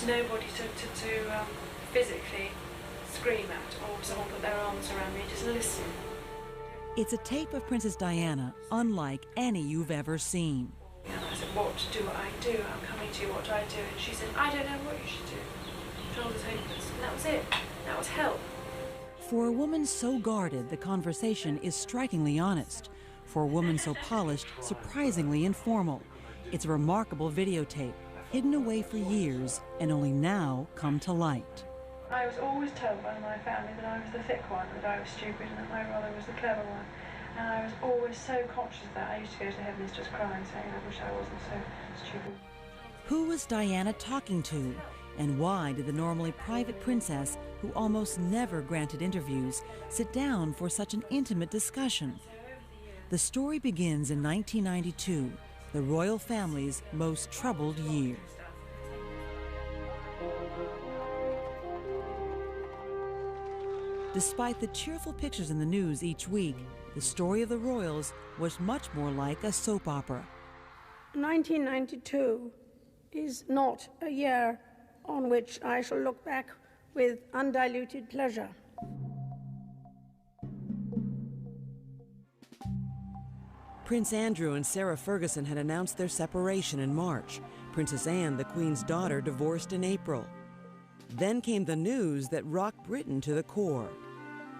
nobody to physically scream at or someone put their arms around me, just listen. It's a tape of Princess Diana unlike any you've ever seen. And I said, what do I do? I'm coming to you, what do I do? And she said, I don't know what you should do. She told us hopeless. And that was it. That was help. For a woman so guarded, the conversation is strikingly honest. For a woman so polished, surprisingly informal. It's a remarkable videotape, hidden away for years and only now come to light. I was always told by my family that I was the thick one, that I was stupid, and that my brother was the clever one. And I was always so conscious of that. I used to go to heavens just crying, saying I wish I wasn't so stupid. Who was Diana talking to? And why did the normally private princess, who almost never granted interviews, sit down for such an intimate discussion? The story begins in 1992, the royal family's most troubled year. Despite the cheerful pictures in the news each week, the story of the royals was much more like a soap opera. 1992 is not a year on which I shall look back with undiluted pleasure. Prince Andrew and Sarah Ferguson had announced their separation in March. Princess Anne, the Queen's daughter, divorced in April. Then came the news that rocked Britain to the core.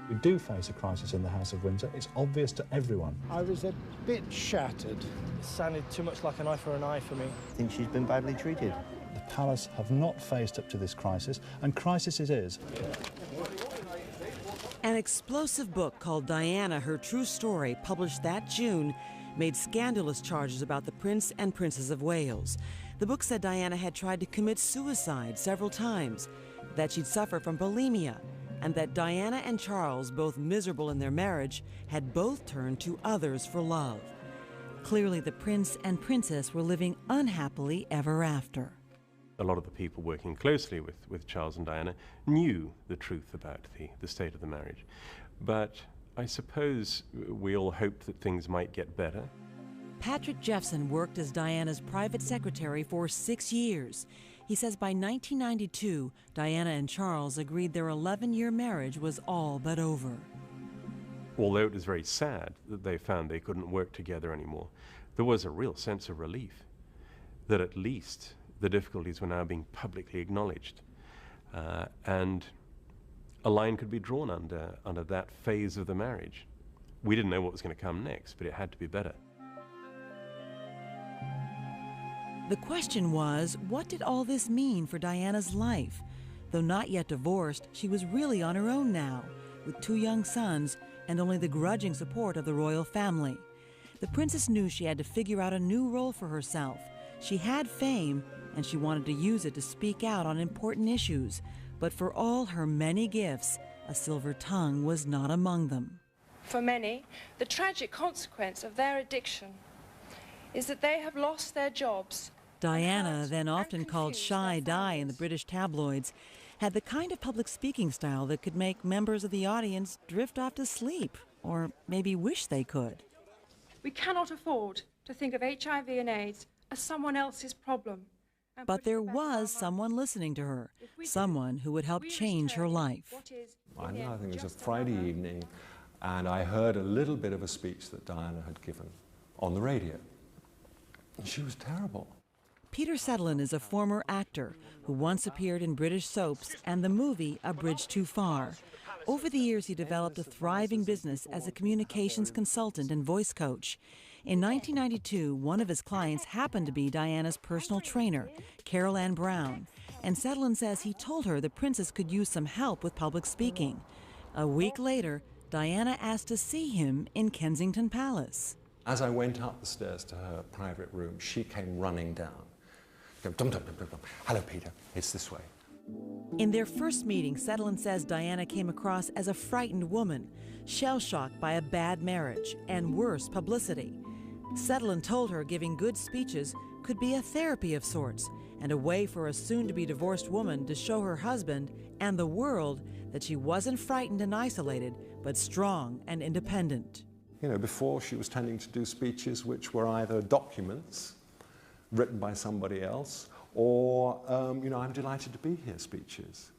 We do face a crisis in the House of Windsor. It's obvious to everyone. I was a bit shattered. It sounded too much like an eye for an eye for me. I think she's been badly treated. The palace have not faced up to this crisis, and crisis it is. An explosive book called Diana, Her True Story, published that June, made scandalous charges about the Prince and Princess of Wales. The book said Diana had tried to commit suicide several times, that she'd suffered from bulimia, and that Diana and Charles, both miserable in their marriage, had both turned to others for love. Clearly, the Prince and Princess were living unhappily ever after. A lot of the people working closely with Charles and Diana knew the truth about the state of the marriage. But I suppose we all hoped that things might get better. Patrick Jeffson worked as Diana's private secretary for 6 years. He says by 1992, Diana and Charles agreed their 11-year marriage was all but over. Although it was very sad that they found they couldn't work together anymore, there was a real sense of relief that at least the difficulties were now being publicly acknowledged. And a line could be drawn under that phase of the marriage. We didn't know what was going to come next, but it had to be better. The question was, what did all this mean for Diana's life? Though not yet divorced, she was really on her own now, with 2 young sons and only the grudging support of the royal family. The princess knew she had to figure out a new role for herself. She had fame, and she wanted to use it to speak out on important issues. But for all her many gifts, a silver tongue was not among them. For many, the tragic consequence of their addiction is that they have lost their jobs. Diana, then often called Shy Di in the British tabloids, had the kind of public speaking style that could make members of the audience drift off to sleep, or maybe wish they could. We cannot afford to think of HIV and AIDS as someone else's problem. But there was someone listening to her, someone who would help change her life. I think it was a Friday evening, and I heard a little bit of a speech that Diana had given on the radio. And she was terrible. Peter Sutherland is a former actor who once appeared in British soaps and the movie A Bridge Too Far. Over the years, he developed a thriving business as a communications consultant and voice coach. In 1992, one of his clients happened to be Diana's personal trainer, Carol Ann Brown, and Sutherland says he told her the princess could use some help with public speaking. A week later, Diana asked to see him in Kensington Palace. As I went up the stairs to her private room, she came running down. Dum, dum, dum, dum, dum. Hello, Peter, it's this way. In their first meeting, Sutherland says Diana came across as a frightened woman, shell-shocked by a bad marriage and worse publicity. Sutherland told her giving good speeches could be a therapy of sorts and a way for a soon-to-be divorced woman to show her husband and the world that she wasn't frightened and isolated, but strong and independent. You know, before she was tending to do speeches which were either documents written by somebody else or, you know, I'm delighted to be here speeches.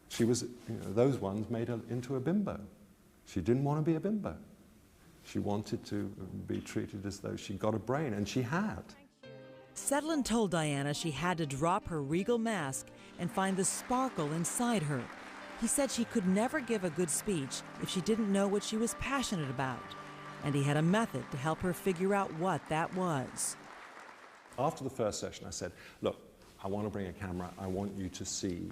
She was, you know, those ones made her into a bimbo. She didn't want to be a bimbo. She wanted to be treated as though she got a brain, and she had. Sedlin told Diana she had to drop her regal mask and find the sparkle inside her. He said she could never give a good speech if she didn't know what she was passionate about, and he had a method to help her figure out what that was. After the first session, I said, look, I want to bring a camera. I want you to see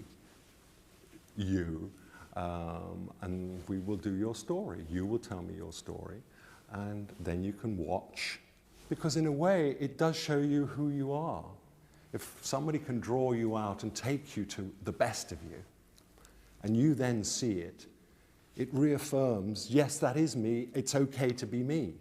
you, and we will do your story. You will tell me your story, and then you can watch. Because in a way, it does show you who you are. If somebody can draw you out and take you to the best of you, and you then see it, it reaffirms, yes, that is me, it's okay to be me.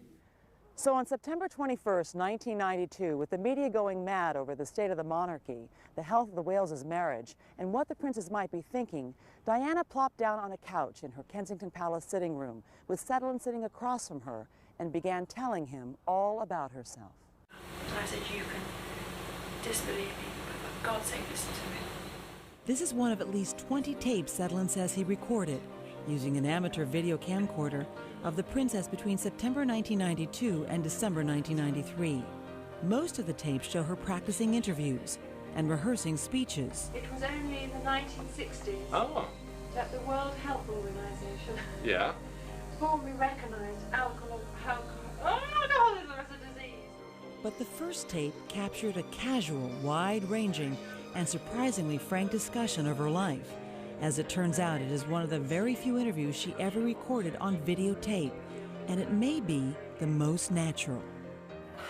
So on September 21st, 1992, with the media going mad over the state of the monarchy, the health of the Wales's marriage, and what the princess might be thinking, Diana plopped down on a couch in her Kensington Palace sitting room, with Sedlin sitting across from her, and began telling him all about herself. And I said, you can disbelieve me, but for God's sake, listen to me. This is one of at least 20 tapes Sedlin says he recorded, using an amateur video camcorder, of the princess between September 1992 and December 1993. Most of the tapes show her practicing interviews and rehearsing speeches. It was only in the 1960s that the World Health Organization formally recognized alcoholism as a disease. But the first tape captured a casual, wide-ranging, and surprisingly frank discussion of her life. As it turns out, it is one of the very few interviews she ever recorded on videotape, and it may be the most natural.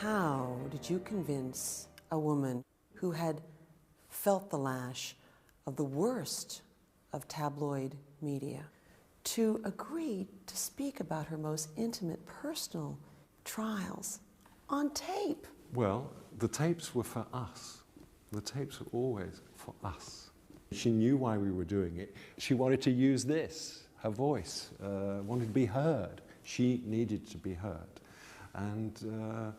How did you convince a woman who had felt the lash of the worst of tabloid media to agree to speak about her most intimate personal trials on tape? Well, the tapes were for us. The tapes were always for us. She knew why we were doing it. She wanted to use this, her voice, wanted to be heard. She needed to be heard. And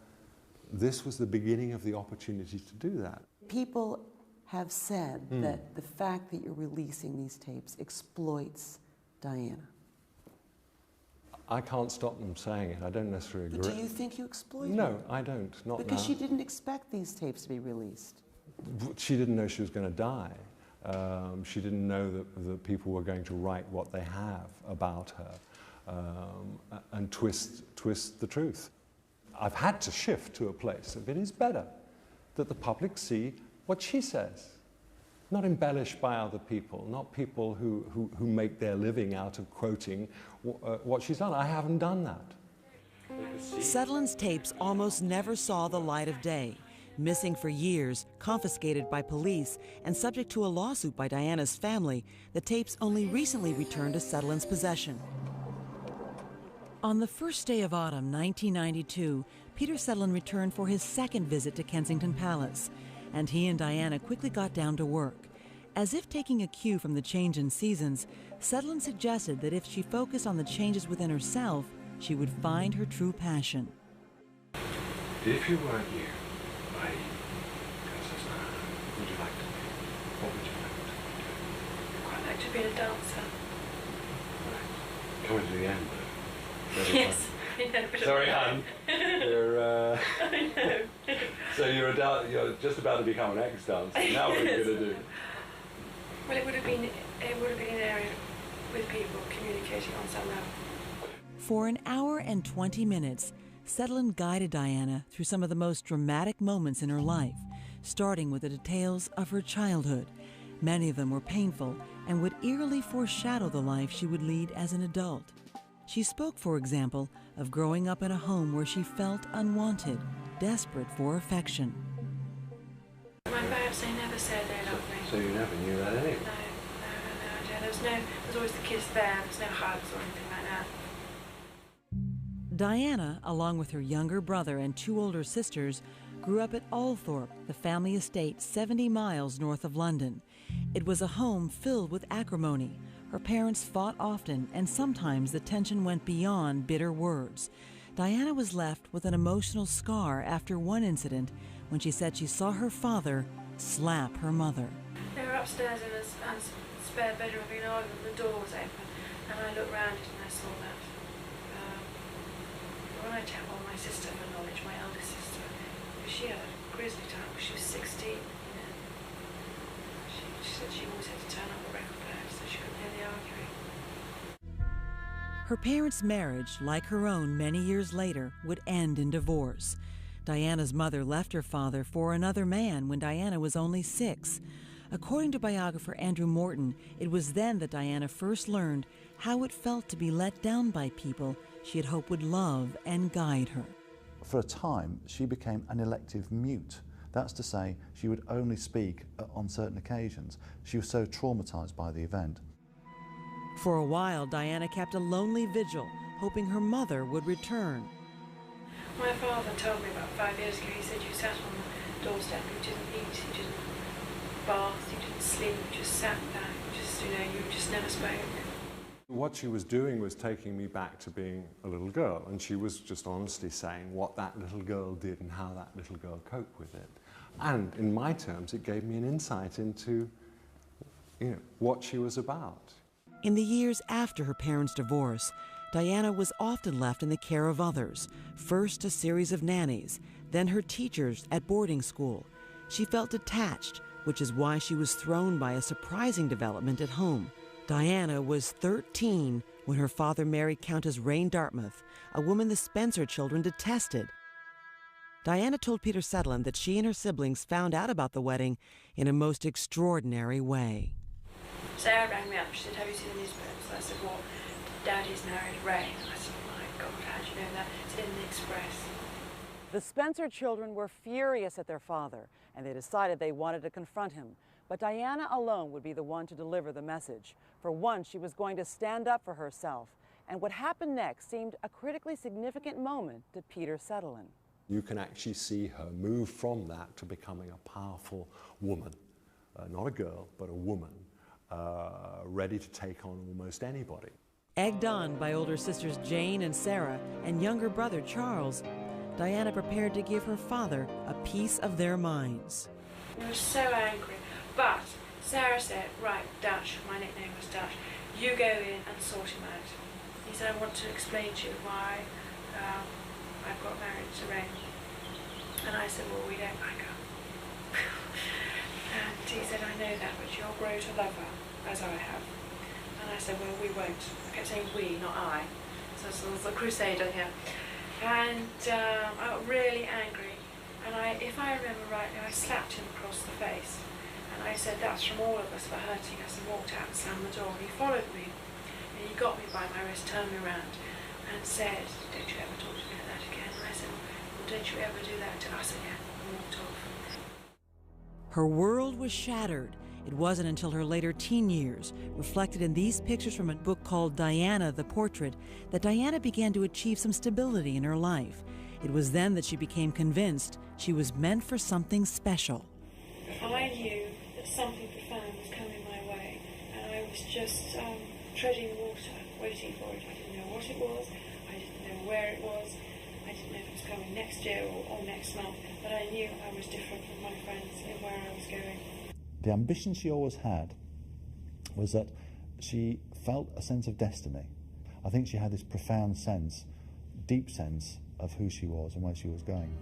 this was the beginning of the opportunity to do that. People have said that the fact that you're releasing these tapes exploits Diana. I can't stop them saying it. I don't necessarily agree. But do you think you exploit her? No, I don't. Not because now. she didn't expect these tapes to be released. She didn't know she was going to die. She didn't know that people were going to write what they have about her and twist the truth. I've had to shift to a place of it is better that the public see what she says, not embellished by other people, not people who make their living out of quoting what she's done. I haven't done that. Sedlin's tapes almost never saw the light of day. Missing for years, confiscated by police, and subject to a lawsuit by Diana's family, the tapes only recently returned to Sedlin's possession. On the first day of autumn, 1992, Peter Sedlin returned for his second visit to Kensington Palace, and he and Diana quickly got down to work. As if taking a cue from the change in seasons, Sedlin suggested that if she focused on the changes within herself, she would find her true passion. If you weren't you, Princess Diana, what would you like to be? What would you like to do? I'd quite like to be a dancer. Right. Coming to the end, though. Yes. Sorry, Han. You're, I know. So you're just about to become an ex-dancer. Now what are you going to do? Well, it would have been an area with people communicating on some level. For an hour and 20 minutes, Sedlin guided Diana through some of the most dramatic moments in her life, starting with the details of her childhood. Many of them were painful and would eerily foreshadow the life she would lead as an adult. She spoke, for example, of growing up in a home where she felt unwanted, desperate for affection. My parents, they never said they loved me. So you never knew that anyway? No. There's always the kiss there. There's no hugs or anything like that. Diana, along with her younger brother and two older sisters, grew up at Althorpe, the family estate 70 miles north of London. It was a home filled with acrimony. Her parents fought often, and sometimes the tension went beyond bitter words. Diana was left with an emotional scar after one incident when she said she saw her father slap her mother. They were upstairs in a spare bedroom having an argument, the door was open, and I looked round it and I saw that. When I tell my sister for knowledge, my eldest sister, she had a grisly time when she was 16, you know. She said she always had to turn up the record player so she couldn't hear the arguing. Her parents' marriage, like her own many years later, would end in divorce. Diana's mother left her father for another man when Diana was only 6. According to biographer Andrew Morton, it was then that Diana first learned how it felt to be let down by people she had hoped would love and guide her. For a time, she became an elective mute. That's to say, she would only speak on certain occasions. She was so traumatized by the event. For a while, Diana kept a lonely vigil, hoping her mother would return. My father told me about 5 years ago, he said you sat on the doorstep, you didn't eat, you didn't bath, you didn't sleep, you just sat there, you just never spoke. What she was doing was taking me back to being a little girl, and she was just honestly saying what that little girl did and how that little girl coped with it. And in my terms, it gave me an insight into, what she was about. In the years after her parents' divorce, Diana was often left in the care of others, first a series of nannies, then her teachers at boarding school. She felt detached, which is why she was thrown by a surprising development at home. Diana was 13 when her father married Countess Rain Dartmouth, a woman the Spencer children detested. Diana told Peter Sutherland that she and her siblings found out about the wedding in a most extraordinary way. Sarah rang me up, she said, have you seen the newspapers? I said, well, Daddy's married Rain. I said, oh my God, how do you know that? It's in the Express. The Spencer children were furious at their father, and they decided they wanted to confront him. But Diana alone would be the one to deliver the message. For once, she was going to stand up for herself. And what happened next seemed a critically significant moment to Peter Sutherland. You can actually see her move from that to becoming a powerful woman. Not a girl, but a woman, ready to take on almost anybody. Egged on by older sisters Jane and Sarah and younger brother Charles, Diana prepared to give her father a piece of their minds. I was so angry. But Sarah said, right, Dutch, my nickname was Dutch, you go in and sort him out. He said, I want to explain to you why I've got married to Rain. And I said, well, we don't like her. And he said, I know that, but you'll grow to love her, as I have. And I said, well, we won't. I kept saying we, not I. So it was a crusader here. And I got really angry. And if I remember rightly, I slapped him across the face. And I said, that's from all of us for hurting us, and walked out and slammed the door. And he followed me, and he got me by my wrist, turned me around, and said, don't you ever talk to me like that again. And I said, well, don't you ever do that to us again, and walked off. Her world was shattered. It wasn't until her later teen years, reflected in these pictures from a book called Diana, the Portrait, that Diana began to achieve some stability in her life. It was then that she became convinced she was meant for something special. I knew that something profound was coming my way, and I was just treading water, waiting for it. I didn't know what it was, I didn't know where it was, I didn't know if it was coming next year or next month, but I knew I was different from my friends and where I was going. The ambition she always had was that she felt a sense of destiny. I think she had this profound sense, deep sense of who she was and where she was going.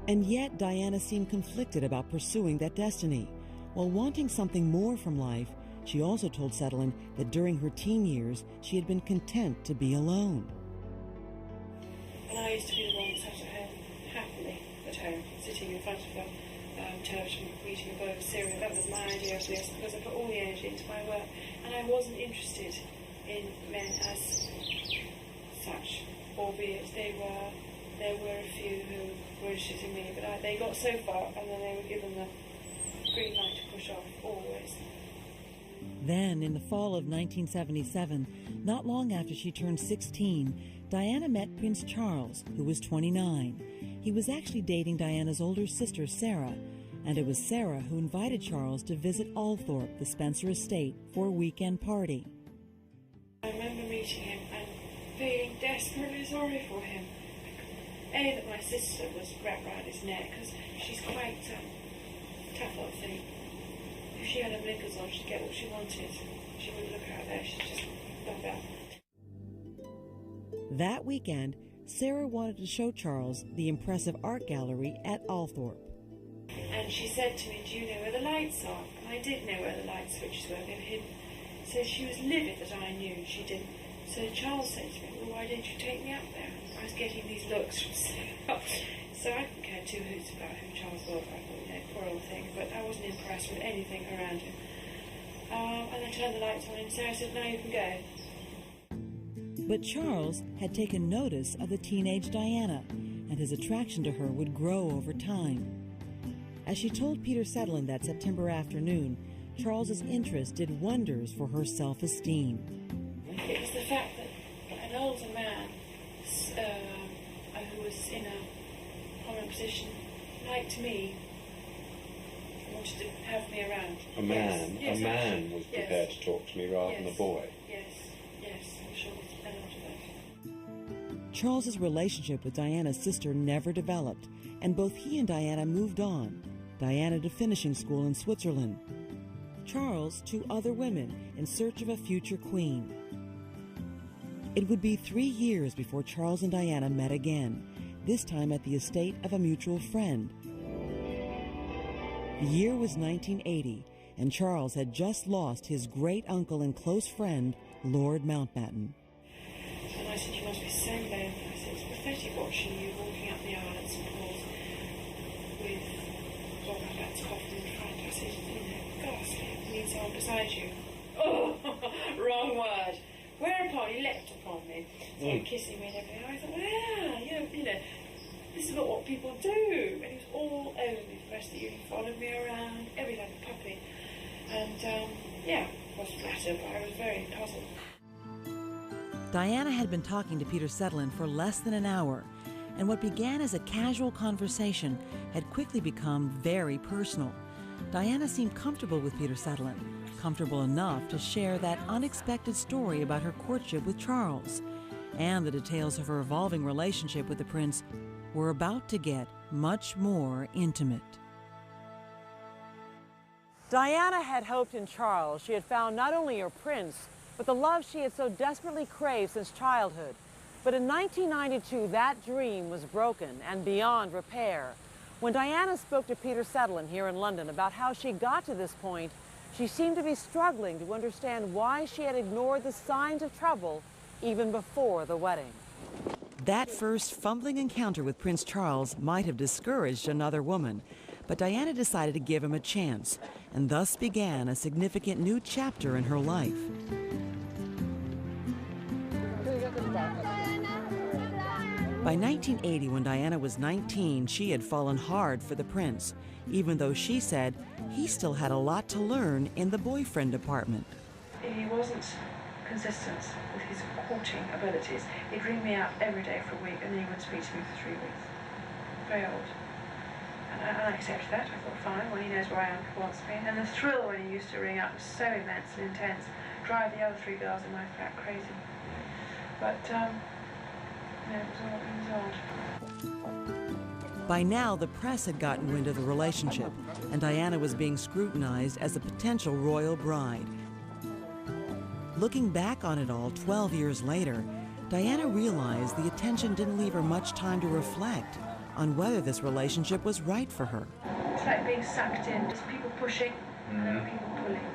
And yet Diana seemed conflicted about pursuing that destiny. While wanting something more from life, she also told Sutherland that during her teen years she had been content to be alone. And I used to be the one that sat at home, happily at home, sitting in front of a television, reading a bowl of cereal. That was my idea of this, because I put all the energy into my work, and I wasn't interested in men as such, albeit there were a few who were interested in me, but they got so far, and then they were given the green light to push off, always. Then, in the fall of 1977, not long after she turned 16, Diana met Prince Charles, who was 29. He was actually dating Diana's older sister, Sarah, and it was Sarah who invited Charles to visit Althorpe, the Spencer estate, for a weekend party. I remember meeting him and feeling desperately sorry for him. That my sister was wrapped around his neck, because she's quite tough little thing. If she had her blinkers on, she'd get what she wanted. She wouldn't look out there, she'd just love that. That weekend, Sarah wanted to show Charles the impressive art gallery at Althorpe. And she said to me, do you know where the lights are? And I did know where the light switches were, they were hidden. So she was livid that I knew, and she didn't. So Charles said to me, well, why didn't you take me up there? I was getting these looks from Sarah. So I didn't care two hoots about who Charles was. I thought, you know, poor old thing. But I wasn't impressed with anything around him. And I turned the lights on, and Sarah said, now you can go. But Charles had taken notice of the teenage Diana, and his attraction to her would grow over time. As she told Peter Sutherland that September afternoon, Charles's interest did wonders for her self-esteem. It was the fact that an older man who was in a prominent position liked me, wanted to have me around. A man was prepared to talk to me rather than a boy. Yes, I'm sure there's a lot of that. Charles's relationship with Diana's sister never developed, and both he and Diana moved on. Diana to finishing school in Switzerland. Charles to other women in search of a future queen. It would be 3 years before Charles and Diana met again, this time at the estate of a mutual friend. The year was 1980, and Charles had just lost his great-uncle and close friend, Lord Mountbatten. And I said, you must be so lonely. I said, it's pathetic watching you walking up the aisle at St Paul's with Lord Mountbatten's coffin in front. I said, you know, ghastly, you need someone beside you. Oh, wrong word. Whereupon he leapt upon me, started kissing me and everything. I thought, well, yeah, you know, this is not what people do. And he was all over me for the rest of the year. He followed me around, every like a puppy. And, yeah, I was flattered, but I was very puzzled. Diana had been talking to Peter Sutherland for less than an hour, and what began as a casual conversation had quickly become very personal. Diana seemed comfortable with Peter Sutherland, comfortable enough to share that unexpected story about her courtship with Charles, and the details of her evolving relationship with the prince were about to get much more intimate. Diana had hoped in Charles she had found not only her prince, but the love she had so desperately craved since childhood. But in 1992, that dream was broken and beyond repair. When Diana spoke to Peter Sutherland here in London about how she got to this point, she seemed to be struggling to understand why she had ignored the signs of trouble even before the wedding. That first fumbling encounter with Prince Charles might have discouraged another woman, but Diana decided to give him a chance, and thus began a significant new chapter in her life. By 1980, when Diana was 19, she had fallen hard for the prince, even though she said he still had a lot to learn in the boyfriend department. He wasn't consistent with his courting abilities. He'd ring me up every day for a week, and then he wouldn't speak to me for 3 weeks. Very old. And I accepted that. I thought, fine, well, he knows where I am, he wants me. And the thrill when he used to ring up was so immense and intense, drive the other 3 girls in my flat crazy. But, no, it was odd. By now, the press had gotten wind of the relationship, and Diana was being scrutinized as a potential royal bride. Looking back on it all 12 years later, Diana realized the attention didn't leave her much time to reflect on whether this relationship was right for her. It's like being sucked in, just people pushing and then people pulling,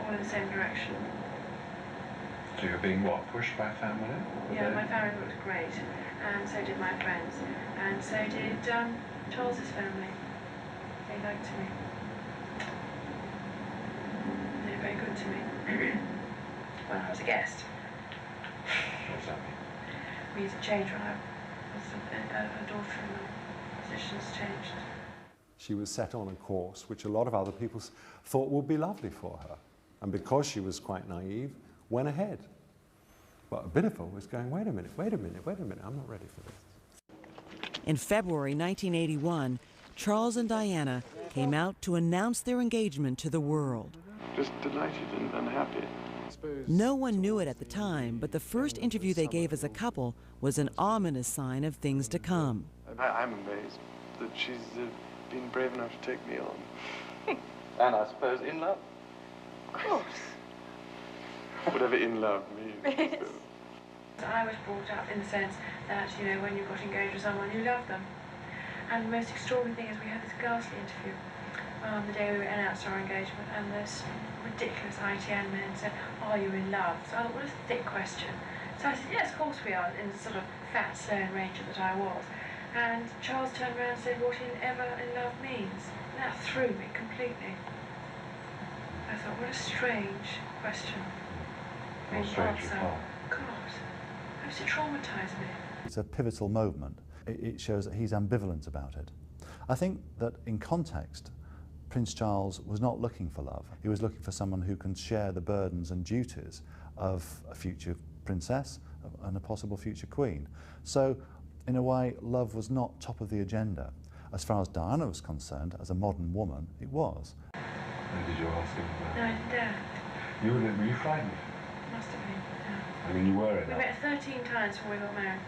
all in the same direction. So you're being what, pushed by family? Yeah, my family looked great, and so did my friends, and so did Charles's family. They liked me. They were very good to me when I was a guest. What does that mean? We used to change when I was a daughter, and my positions changed. She was set on a course which a lot of other people thought would be lovely for her, and because she was quite naive, went ahead. But a bit of her was going, wait a minute, I'm not ready for this. In February 1981, Charles and Diana came out to announce their engagement to the world. Just delighted and happy. No one knew it at the time, but the first interview they gave as a couple was an ominous sign of things to come. I'm amazed that she's been brave enough to take me on. And I suppose in love. Of course. Whatever in love means. I was brought up in the sense that, you know, when you got engaged with someone, you loved them. And the most extraordinary thing is we had this ghastly interview the day we announced our engagement, and this ridiculous ITN man said, "Are you in love?" So I thought, what a thick question. So I said, yes, of course we are, in the sort of fat, slurring ranger that I was. And Charles turned around and said, what ever in love means. And that threw me completely. I thought, what a strange question. What a strange reply. God, how does it traumatise me? It's a pivotal moment. It shows that he's ambivalent about it. I think that in context, Prince Charles was not looking for love. He was looking for someone who can share the burdens and duties of a future princess and a possible future queen. So, in a way, love was not top of the agenda. As far as Diana was concerned, as a modern woman, it was. And did you ask him about No, I didn't dare. Were you frightened? Must have been, yeah. I mean, you were in We that. met 13 times before we got married.